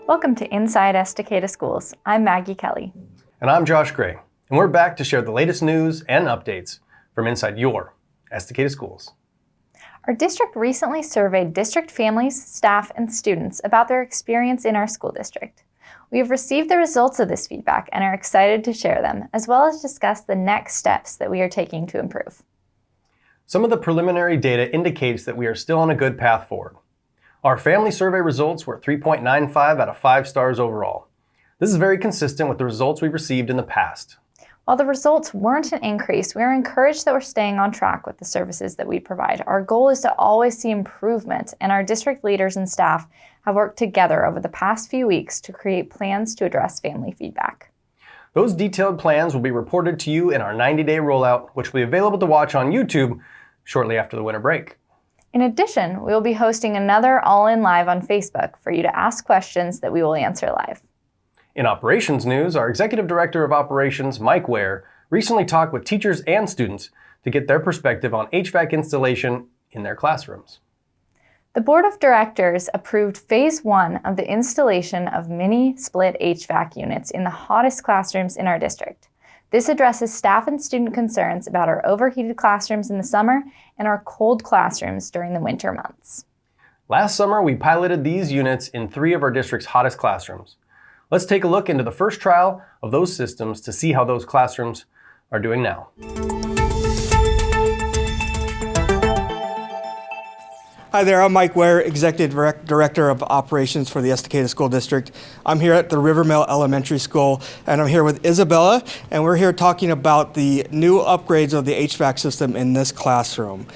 Welcome to Inside Estacada Schools. I'm Maggie Kelly. And I'm Josh Gray. And we're back to share the latest news and updates from inside your Estacada Schools. Our district recently surveyed district families, staff, and students about their experience in our school district. We have received the results of this feedback and are excited to share them, as well as discuss the next steps that we are taking to improve. Some of the preliminary data indicates that we are still on a good path forward. Our family survey results were 3.95 out of 5 stars overall. This is very consistent with the results we've received in the past. While the results weren't an increase, we are encouraged that we're staying on track with the services that we provide. Our goal is to always see improvement, and our district leaders and staff have worked together over the past few weeks to create plans to address family feedback. Those detailed plans will be reported to you in our 90-day rollout, which will be available to watch on YouTube shortly after the winter break. In addition, we will be hosting another All-In Live on Facebook for you to ask questions that we will answer live. In operations news, our Executive Director of Operations, Mike Waer, recently talked with teachers and students to get their perspective on HVAC installation in their classrooms. The Board of Directors approved Phase 1 of the installation of mini split HVAC units in the hottest classrooms in our district. This addresses staff and student concerns about our overheated classrooms in the summer and our cold classrooms during the winter months. Last summer, we piloted these units in 3 of our district's hottest classrooms. Let's take a look into the first trial of those systems to see how those classrooms are doing now. Hi there, I'm Mike Waer, Executive Director of Operations for the Estacada School District. I'm here at the Rivermill Elementary School, and I'm here with Isabella, and we're here talking about the new upgrades of the HVAC system in this classroom.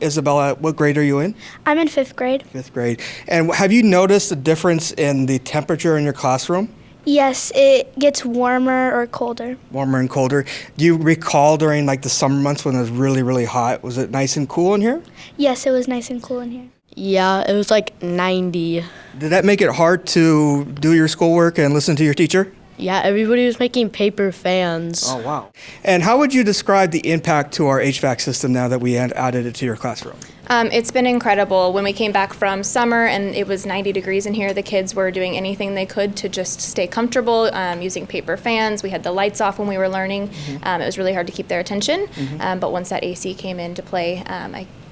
Isabella, what grade are you in? I'm in 5th grade. 5th grade. And have you noticed a difference in the temperature in your classroom? Yes, it gets warmer or colder. Warmer and colder. Do you recall during like the summer months when it was really, really hot, was it nice and cool in here? Yes, it was nice and cool in here. Yeah, it was like 90. Did that make it hard to do your schoolwork and listen to your teacher? Yeah, everybody was making paper fans. Oh, wow. And how would you describe the impact to our HVAC system now that we added it to your classroom? It's been incredible. When we came back from summer and it was 90 degrees in here, the kids were doing anything they could to just stay comfortable, using paper fans. We had the lights off when we were learning. It was really hard to keep their attention. But once that AC came into play,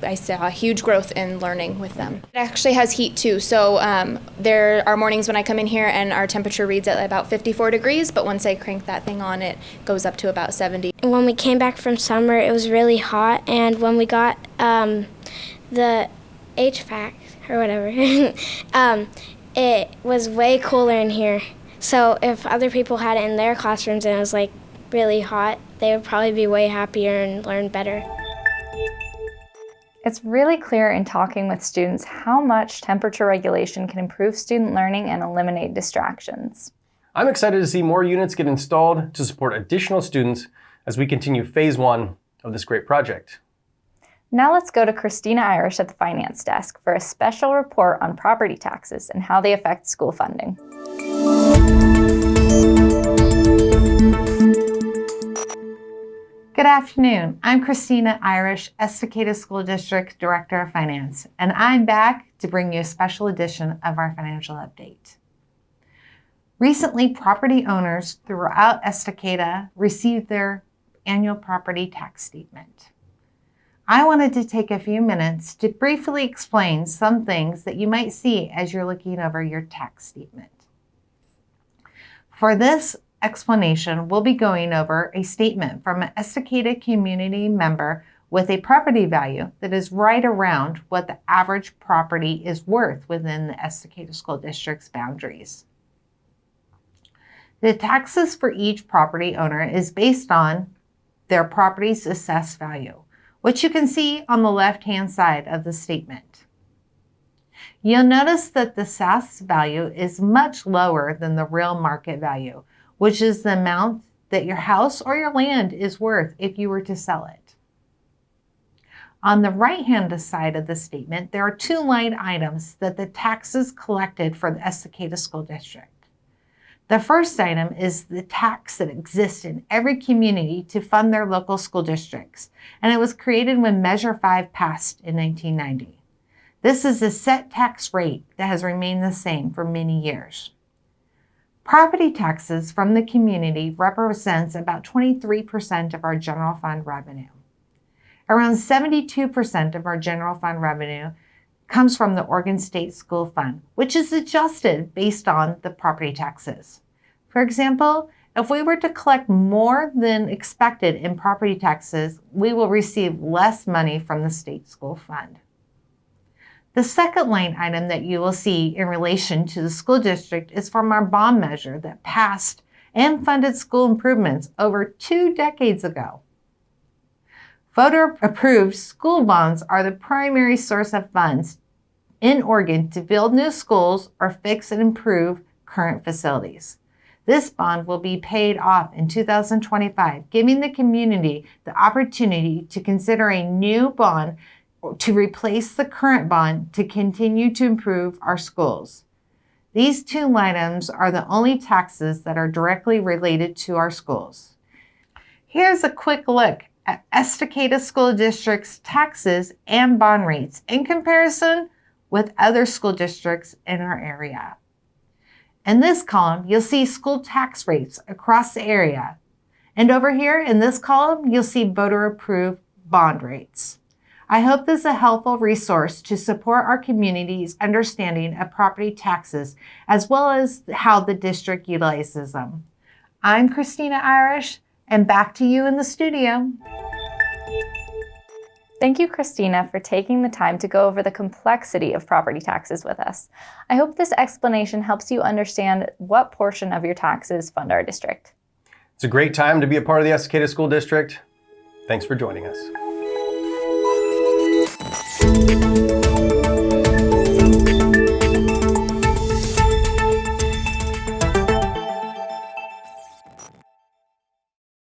I saw a huge growth in learning with them. It actually has heat too, so there are mornings when I come in here and our temperature reads at about 54 degrees, but once I crank that thing on, it goes up to about 70. When we came back from summer, it was really hot, and when we got the HVAC or whatever, it was way cooler in here. So if other people had it in their classrooms and it was like really hot, they would probably be way happier and learn better. It's really clear in talking with students how much temperature regulation can improve student learning and eliminate distractions. I'm excited to see more units get installed to support additional students as we continue Phase 1 of this great project. Now let's go to Christina Irish at the Finance Desk for a special report on property taxes and how they affect school funding. Good afternoon. I'm Christina Irish, Estacada School District Director of Finance, and I'm back to bring you a special edition of our financial update. Recently, property owners throughout Estacada received their annual property tax statement. I wanted to take a few minutes to briefly explain some things that you might see as you're looking over your tax statement. For this explanation, we'll be going over a statement from an Estacada community member with a property value that is right around what the average property is worth within the Estacada School District's boundaries. The taxes for each property owner is based on their property's assessed value, which you can see on the left-hand side of the statement. You'll notice that the assessed value is much lower than the real market value, which is the amount that your house or your land is worth if you were to sell it. On the right-hand side of the statement, there are 2 line items that the taxes collected for the Estacada School District. The first item is the tax that exists in every community to fund their local school districts, and it was created when Measure 5 passed in 1990. This is a set tax rate that has remained the same for many years. Property taxes from the community represents about 23% of our general fund revenue. Around 72% of our general fund revenue comes from the Oregon State School Fund, which is adjusted based on the property taxes. For example, if we were to collect more than expected in property taxes, we will receive less money from the state school fund. The second line item that you will see in relation to the school district is from our bond measure that passed and funded school improvements over 2 decades ago. Voter-approved school bonds are the primary source of funds in Oregon to build new schools or fix and improve current facilities. This bond will be paid off in 2025, giving the community the opportunity to consider a new bond to replace the current bond to continue to improve our schools. These 2 items are the only taxes that are directly related to our schools. Here's a quick look at Estacada School District's taxes and bond rates in comparison with other school districts in our area. In this column, you'll see school tax rates across the area. And over here in this column, you'll see voter-approved bond rates. I hope this is a helpful resource to support our community's understanding of property taxes, as well as how the district utilizes them. I'm Christina Irish, and back to you in the studio. Thank you, Christina, for taking the time to go over the complexity of property taxes with us. I hope this explanation helps you understand what portion of your taxes fund our district. It's a great time to be a part of the Estacada School District. Thanks for joining us.